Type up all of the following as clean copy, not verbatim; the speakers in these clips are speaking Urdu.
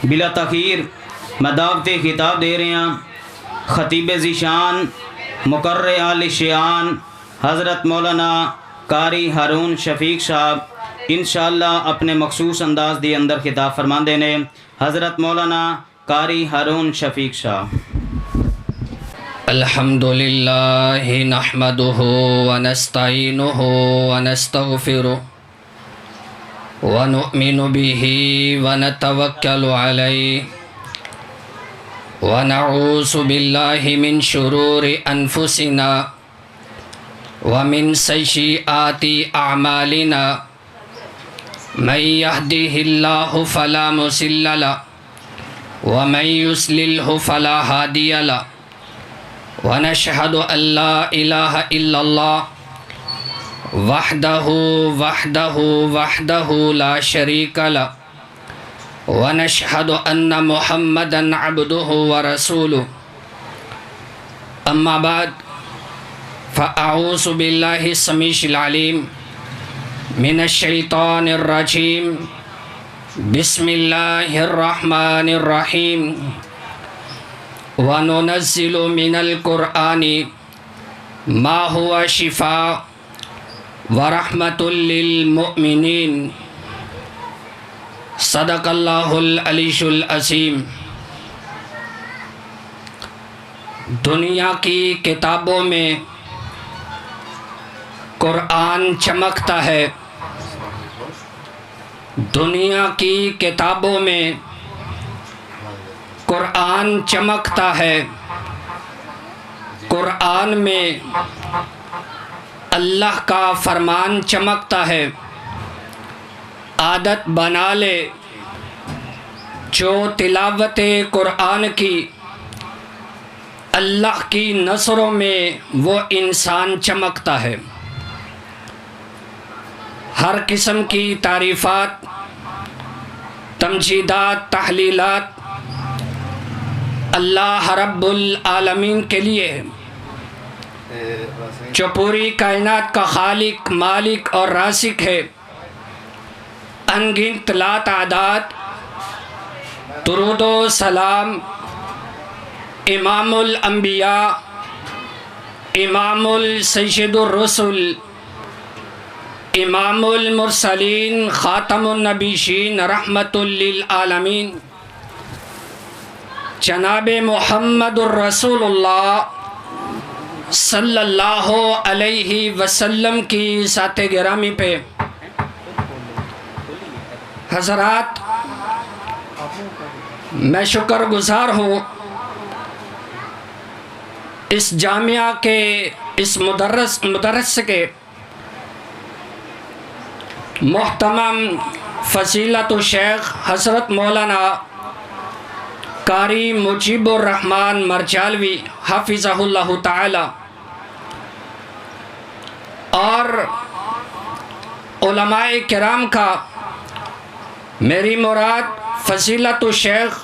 بلا تاخیر میں دعوت خطاب دے رہے ہیں خطیب ذیشان مقرر عالی شیعان حضرت مولانا قاری ہارون شفیق صاحب انشاءاللہ اپنے مخصوص انداز دی اندر خطاب فرمان دینے حضرت مولانا قاری ہارون شفیق صاحب۔ الحمدللہ نحمدہ ونستعینہ ونستغفرہ ونؤمن بہ ونتوکل علیہ ونعوذ باللہ من شرور انفسنا ومن سیئات اعمالنا من یہدہ اللہ فلا مضل لہ ومن یضللہ فلا ہادی لہ ونشہد ان لا الہ الا اللہ وحدہ لا شریک لہ ونشہد ان محمدا عبدہ ورسولہ اما بعد فاعوذ باللہ السمیع العلیم من الشیطان الرجیم بسم اللہ الرحمن الرحیم وَنُنَزِّلُ مِنَ الْقُرْآنِ مَا هُوَ شِفَاءٌ وَرَحْمَةٌ لِّلْمُؤْمِنِينَ صدق اللہ العلی العظیم۔ دنیا کی کتابوں میں قرآن چمکتا ہے، دنیا کی کتابوں میں قرآن چمکتا ہے، قرآن میں اللہ کا فرمان چمکتا ہے۔ عادت بنا لے جو تلاوت قرآن کی، اللہ کی نظروں میں وہ انسان چمکتا ہے۔ ہر قسم کی تعریفات، تمجیدات، تحلیلات اللہ رب العالمین کے لیے ہے، جو پوری کائنات کا خالق، مالک اور رازق ہے۔ انگنت لا تعداد درود و سلام امام الانبیاء، امام السید الرسل، امام المرسلین، خاتم النبیین، رحمت للعالمین، جناب محمد الرسول اللہ صلی اللہ علیہ وسلم کی ذات گرامی پہ حضرات میں شکر گزار ہوں اس جامعہ کے اس مدرس کے محترم فضیلت الشیخ حضرت مولانا قاری مجیب الرحمن مرجالوی حافظہ اللہ تعالی اور علماء کرام کا، میری مراد فضیلت الشیخ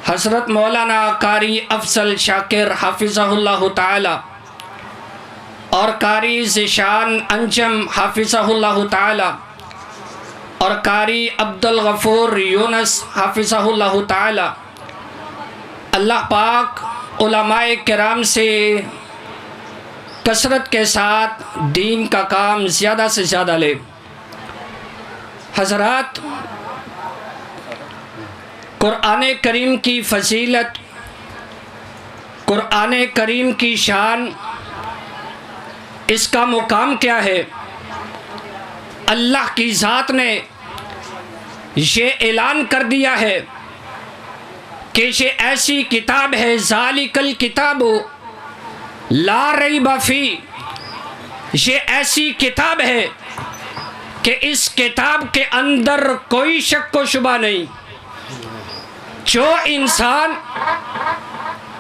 حضرت مولانا قاری افضل شاکر حافظہ اللہ تعالی اور قاری ذیشان انجم حافظہ اللہ تعالی اور قاری عبدالغفور یونس حافظہ اللہ تعالی۔ اللہ پاک علماء کرام سے کثرت کے ساتھ دین کا کام زیادہ سے زیادہ لے۔ حضرات، قرآن کریم کی فضیلت، قرآن کریم کی شان، اس کا مقام کیا ہے؟ اللہ کی ذات نے یہ اعلان کر دیا ہے کہ یہ ایسی کتاب ہے، ذالک الکتاب لا ریب فیہ، یہ ایسی کتاب ہے کہ اس کتاب کے اندر کوئی شک و شبہ نہیں۔ جو انسان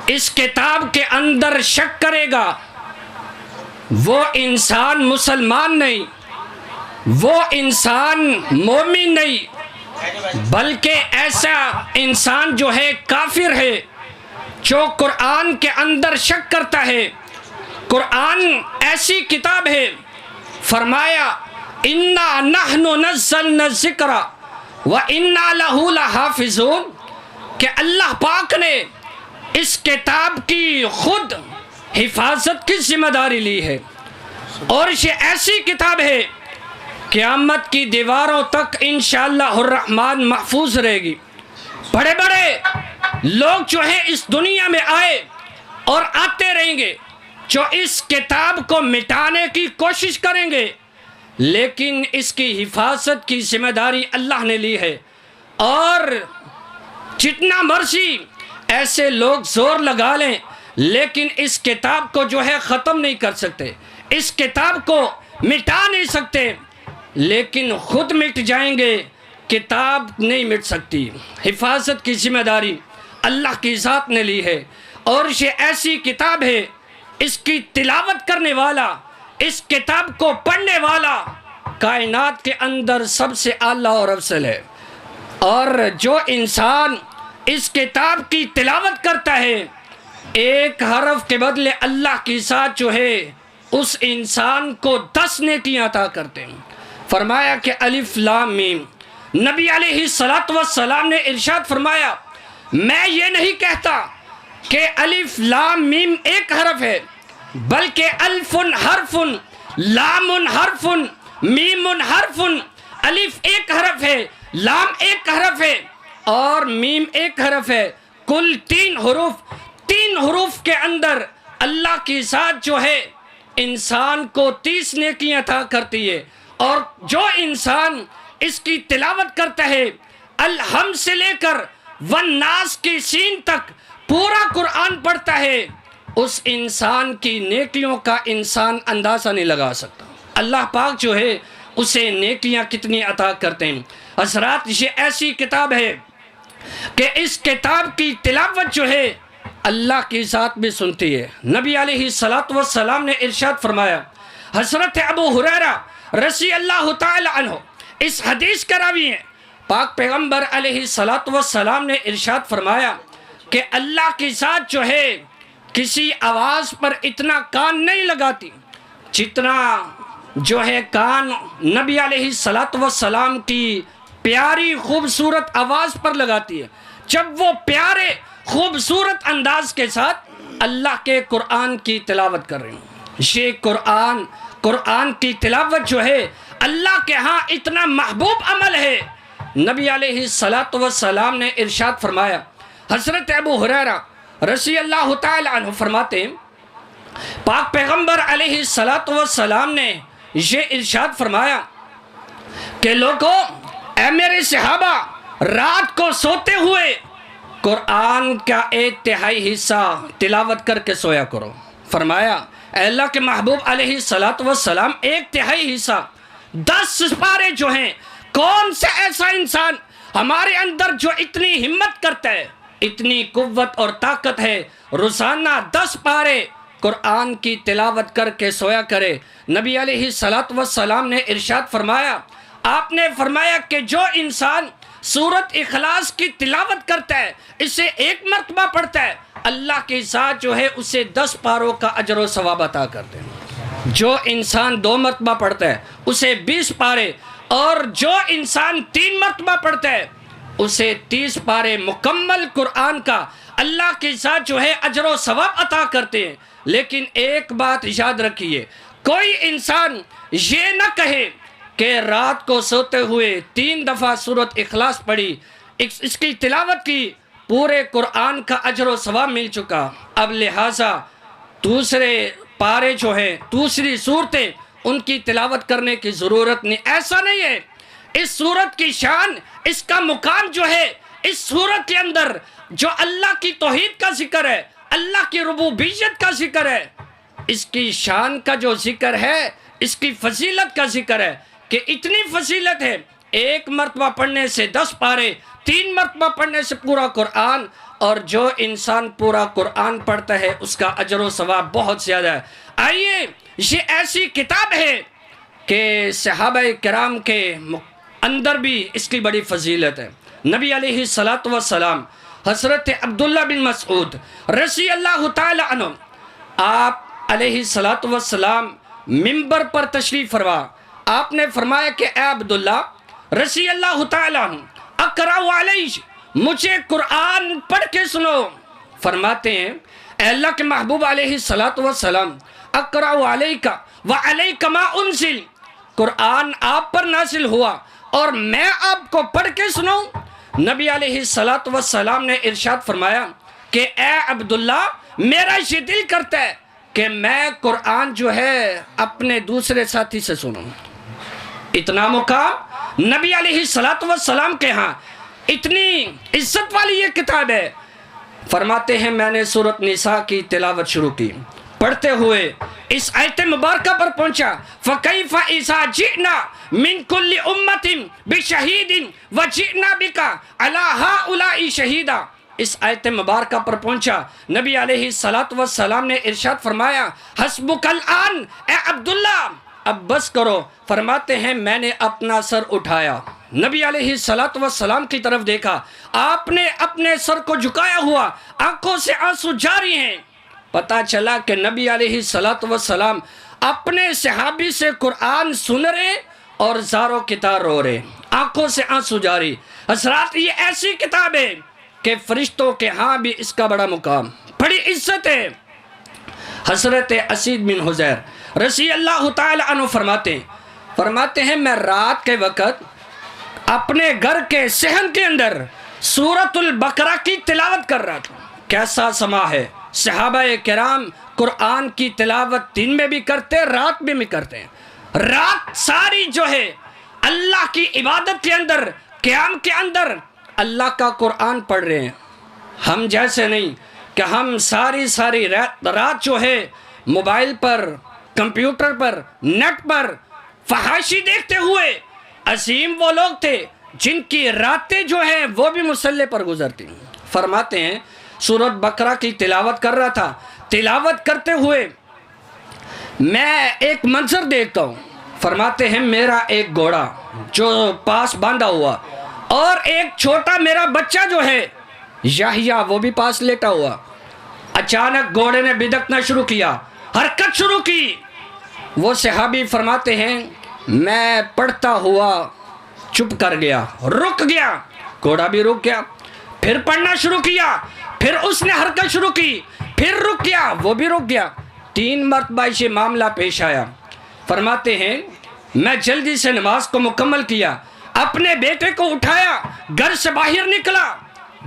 اس کتاب کے اندر شک کرے گا وہ انسان مسلمان نہیں، وہ انسان مومن نہیں، بلکہ ایسا انسان جو ہے کافر ہے، جو قرآن کے اندر شک کرتا ہے۔ قرآن ایسی کتاب ہے، فرمایا اِنَّا نَحْنُ نَزَّلْنَا الذِّكْرَ وَإِنَّا لَهُ لَحَافِظُونَ کہ اللہ پاک نے اس کتاب کی خود حفاظت کی ذمہ داری لی ہے، اور یہ ایسی کتاب ہے قیامت کی دیواروں تک انشاءاللہ الرحمن محفوظ رہے گی۔ بڑے بڑے لوگ جو ہیں اس دنیا میں آئے اور آتے رہیں گے جو اس کتاب کو مٹانے کی کوشش کریں گے، لیکن اس کی حفاظت کی ذمہ داری اللہ نے لی ہے، اور جتنا مرضی ایسے لوگ زور لگا لیں لیکن اس کتاب کو جو ہے ختم نہیں کر سکتے، اس کتاب کو مٹا نہیں سکتے، لیکن خود مٹ جائیں گے، کتاب نہیں مٹ سکتی۔ حفاظت کی ذمہ داری اللہ کی ذات نے لی ہے، اور یہ ایسی کتاب ہے، اس کی تلاوت کرنے والا، اس کتاب کو پڑھنے والا کائنات کے اندر سب سے اعلیٰ اور افضل ہے۔ اور جو انسان اس کتاب کی تلاوت کرتا ہے، ایک حرف کے بدلے اللہ کی ذات جو ہے اس انسان کو 10 نیکیاں عطا کرتے ہیں۔ فرمایا کہ الف لام میم، نبی علیہ السلام نے ارشاد فرمایا میں یہ نہیں کہتا کہ الف لام میم ایک حرف ہے، بلکہ الف حرف، لام حرف، میم حرف، الف ایک حرف ہے، لام ایک حرف ہے اور میم ایک حرف ہے، کل 3 حروف۔ 3 حروف کے اندر اللہ کی ذات جو ہے انسان کو 30 نیکیاں عطا کرتی ہے، اور جو انسان اس کی تلاوت کرتا ہے الحمد سے لے کر والناس کی سین تک پورا قرآن پڑھتا ہے، اس انسان کی نیکیوں کا انسان اندازہ نہیں لگا سکتا۔ اللہ پاک جو ہے اسے نیکیاں کتنی عطا کرتے ہیں۔ حضرات یہ ایسی کتاب ہے کہ اس کتاب کی تلاوت جو ہے اللہ کی ذات بھی سنتی ہے۔ نبی علیہ السلام نے ارشاد فرمایا، حضرت ابو ہریرہ رضی اللہ تعالی عنہ اس حدیث کا راوی ہیں، پاک پیغمبر علیہ السلام نے ارشاد فرمایا کہ اللہ کی ذات جو ہے کسی آواز پر اتنا کان نہیں لگاتی جتنا جو ہے کان نبی علیہ السلام کی پیاری خوبصورت آواز پر لگاتی ہے، جب وہ پیارے خوبصورت انداز کے ساتھ اللہ کے قرآن کی تلاوت کر رہے ہیں۔ یہ قرآن کی تلاوت جو ہے اللہ کے ہاں اتنا محبوب عمل ہے۔ نبی علیہ السلام نے ارشاد فرمایا، حضرت ابو ہریرہ رضی اللہ تعالی عنہ فرماتے ہیں پاک پیغمبر علیہ السلام نے یہ ارشاد فرمایا کہ لوگوں، اے میرے صحابہ، رات کو سوتے ہوئے قرآن کا 1/3 حصہ تلاوت کر کے سویا کرو۔ فرمایا اے اللہ کے محبوب علیہ السلام 1/3 حصہ 10 پارے جو ہیں، کون سے ایسا انسان ہمارے اندر جو اتنی ہمت کرتا ہے، اتنی قوت اور طاقت ہے، روزانہ 10 پارے قرآن کی تلاوت کر کے سویا کرے۔ نبی علیہ السلام نے ارشاد فرمایا، آپ نے فرمایا کہ جو انسان سورت اخلاص کی تلاوت کرتا ہے، اسے 1 مرتبہ پڑھتا ہے، اللہ کی ذات جو ہے اسے 10 پاروں کا اجر و ثواب عطا کرتے ہیں۔ جو انسان 2 مرتبہ پڑھتا ہے اسے 20 پارے، اور جو انسان 3 مرتبہ پڑھتا ہے اسے 30 پارے مکمل قرآن کا اللہ کی ذات جو ہے اجر و ثواب عطا کرتے ہیں۔ لیکن ایک بات یاد رکھیے، کوئی انسان یہ نہ کہے کہ رات کو سوتے ہوئے 3 دفعہ سورت اخلاص پڑھی، اس کی تلاوت کی، پورے قرآن کا اجر و ثواب مل چکا، اب لہٰذا دوسرے پارے جو ہیں، دوسری صورتیں، ان کی تلاوت کرنے کی ضرورت نہیں۔ ایسا نہیں ہے، اس صورت کی شان، اس کا مقام جو ہے، اس صورت کے اندر جو اللہ کی توحید کا ذکر ہے، اللہ کی ربوبیت کا ذکر ہے، اس کی شان کا جو ذکر ہے، اس کی فضیلت کا ذکر ہے کہ اتنی فضیلت ہے، 1 مرتبہ پڑھنے سے 10 پارے، 3 مرتبہ پڑھنے سے پورا قرآن، اور جو انسان پورا قرآن پڑھتا ہے اس کا اجر و ثواب بہت زیادہ ہے۔ آئیے، یہ ایسی کتاب ہے کہ صحابہ کرام کے اندر بھی اس کی بڑی فضیلت ہے۔ نبی علیہ السلام حضرت عبداللہ بن مسعود رضی اللہ تعالی عنہ، آپ علیہ السلام منبر پر تشریف فرما، آپ نے فرمایا کہ اے عبداللہ رضی اللہ تعالی عنہ، اقرأ علیہ، مجھے قرآن پڑھ کے سنو۔ فرماتے ہیں اے اللہ کے محبوب علیہ السلام، اقرأ علیک وعلیک ما انزل، قرآن آپ پر نازل ہوا اور میں آپ کو پڑھ کے سنوں۔ نبی علیہ السلام نے ارشاد فرمایا کہ اے عبداللہ، میرا یہ دل کرتا ہے کہ میں قرآن جو ہے اپنے دوسرے ساتھی سے سنوں۔ اتنا مقام نبی علیہ السلام کے ہاں، اتنی عزت والی یہ کتاب ہے۔ فرماتے ہیں میں نے سورۃ نساء کی تلاوت شروع کی، پڑھتے ہوئے اس آیت مبارکہ پر پہنچا، فَكَيْفَ إِذَا جِئْنَا مِن كُلِّ أُمَّةٍ بِشَهِيدٍ وَجِئْنَا بِكَ عَلَى هَؤُلَاءِ شَهِيدًا۔ اس آیت مبارکہ پر پہنچا، نبی علیہ السلام نے ارشاد فرمایا، حسبک الآن اے عبداللہ، اب بس کرو۔ فرماتے ہیں میں نے اپنا سر اٹھایا، نبی علیہ السلام کی طرف دیکھا، آپ نے اپنے سر کو جھکایا ہوا، آنکھوں سے آنسو جاری ہیں۔ پتا چلا کہ نبی علیہ السلام اپنے صحابی سے قرآن سن رہے اور زاروں کی طرح رو رہے، آنکھوں سے آنسو جاری۔ حضرات یہ ایسی کتاب ہے کہ فرشتوں کے ہاں بھی اس کا بڑا مقام، بڑی عزت ہے۔ حضرت اسید بن حضیر رضی اللہ تعالی عنہ فرماتے ہیں میں رات کے وقت اپنے گھر کے صحن کے اندر سورۃ البقرہ کی تلاوت کر رہا تھا۔ کیسا سما ہے، صحابہ کرام قرآن کی تلاوت دن میں بھی کرتے، رات میں بھی کرتے ہیں۔ رات ساری جو ہے اللہ کی عبادت کے اندر، قیام کے اندر اللہ کا قرآن پڑھ رہے ہیں۔ ہم جیسے نہیں کہ ہم ساری رات جو ہے موبائل پر، کمپیوٹر پر، نیٹ پر فحاشی دیکھتے ہوئے۔ عظیم وہ لوگ تھے جن کی راتیں جو ہیں وہ بھی مصلی پر گزرتی۔ فرماتے ہیں سورۃ بقرہ کی تلاوت کر رہا تھا، تلاوت کرتے ہوئے میں ایک منظر دیکھتا ہوں۔ فرماتے ہیں میرا ایک گھوڑا جو پاس باندھا ہوا اور ایک چھوٹا میرا بچہ جو ہے یحییٰ وہ بھی پاس لیٹا ہوا۔ اچانک گھوڑے نے بدکنا شروع کیا، حرکت شروع کی۔ وہ صحابی فرماتے ہیں میں پڑھتا ہوا چپ کر گیا، رک گیا، گھوڑا بھی رک گیا، پھر پڑھنا شروع کیا، پھر اس نے حرکت شروع کی، پھر رک گیا، وہ بھی رک گیا۔ 3 مرتبہ یہ معاملہ پیش آیا۔ فرماتے ہیں میں جلدی سے نماز کو مکمل کیا، اپنے بیٹے کو اٹھایا، گھر سے باہر نکلا،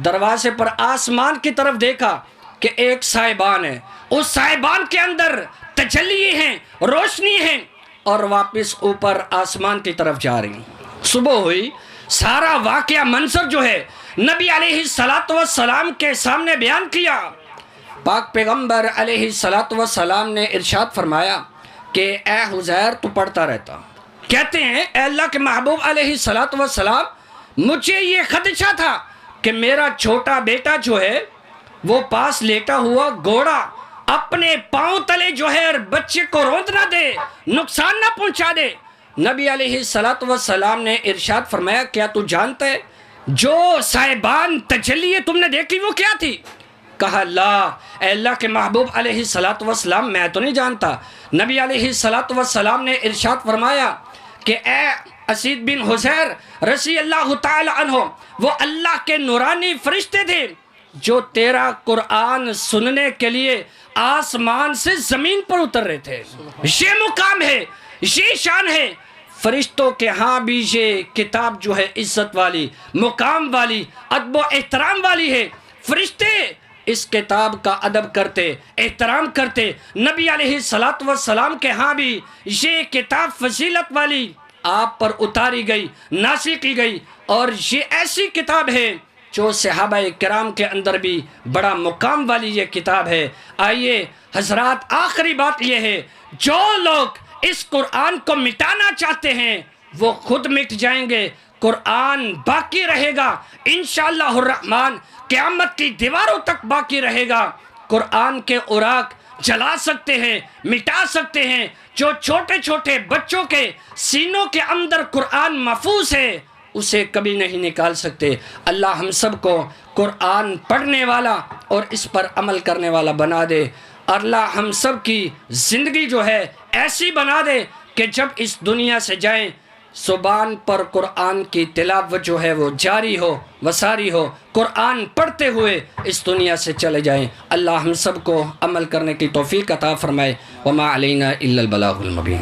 دروازے پر آسمان کی طرف دیکھا کہ ایک سائبان ہے، اس سائبان کے اندر تجلی ہیں، روشنی ہیں، اور واپس اوپر آسمان کی طرف جا رہی ہیں۔ صبح ہوئی، سارا واقعہ منظر جو ہے نبی علیہ السلام کے سامنے بیان کیا۔ پاک پیغمبر علیہ السلام نے ارشاد فرمایا کہ اے حذیر تو پڑھتا رہتا۔ کہتے ہیں اے اللہ کے محبوب علیہ السلام، مجھے یہ خدشہ تھا کہ میرا چھوٹا بیٹا جو ہے وہ پاس لیٹا ہوا گھوڑا اپنے پاؤں تلے جو ہے بچے کو روند نہ دے، نقصان نہ پہنچا دے۔ نبی علیہ السلام نے ارشاد فرمایا کیا تو جانتا ہے جو صاحبان تجلی تم نے دیکھی وہ کیا تھی؟ کہا لا، اے اللہ کے محبوب علیہ السلام میں تو نہیں جانتا۔ نبی علیہ السلام نے ارشاد فرمایا کہ اے اسید بن حضیر رضی اللہ تعالی عنہ، وہ اللہ کے نورانی فرشتے تھے جو تیرا قرآن سننے کے لیے آسمان سے زمین پر اتر رہے تھے۔ یہ مقام ہے، یہ شان ہے۔ فرشتوں کے ہاں بھی یہ کتاب جو ہے عزت والی، مقام والی، ادب و احترام والی ہے۔ فرشتے اس کتاب کا ادب کرتے، احترام کرتے۔ نبی علیہ السلام کے ہاں بھی یہ کتاب فضیلت والی آپ پر اتاری گئی، نازل کی گئی، اور یہ ایسی کتاب ہے جو صحابہ کرام کے اندر بھی بڑا مقام والی یہ کتاب ہے۔ آئیے حضرات، آخری بات یہ ہے، جو لوگ اس قرآن کو مٹانا چاہتے ہیں وہ خود مٹ جائیں گے، قرآن باقی رہے گا انشاءاللہ الرحمن، قیامت کی دیواروں تک باقی رہے گا۔ قرآن کے اوراق جلا سکتے ہیں، مٹا سکتے ہیں، جو چھوٹے چھوٹے بچوں کے سینوں کے اندر قرآن محفوظ ہے اسے کبھی نہیں نکال سکتے۔ اللہ ہم سب کو قرآن پڑھنے والا اور اس پر عمل کرنے والا بنا دے۔ اللہ ہم سب کی زندگی جو ہے ایسی بنا دے کہ جب اس دنیا سے جائیں زبان پر قرآن کی تلاوت جو ہے وہ جاری ہو وساری ہو، قرآن پڑھتے ہوئے اس دنیا سے چلے جائیں۔ اللہ ہم سب کو عمل کرنے کی توفیق عطا فرمائے۔ وما علینا الا البلاغ المبین۔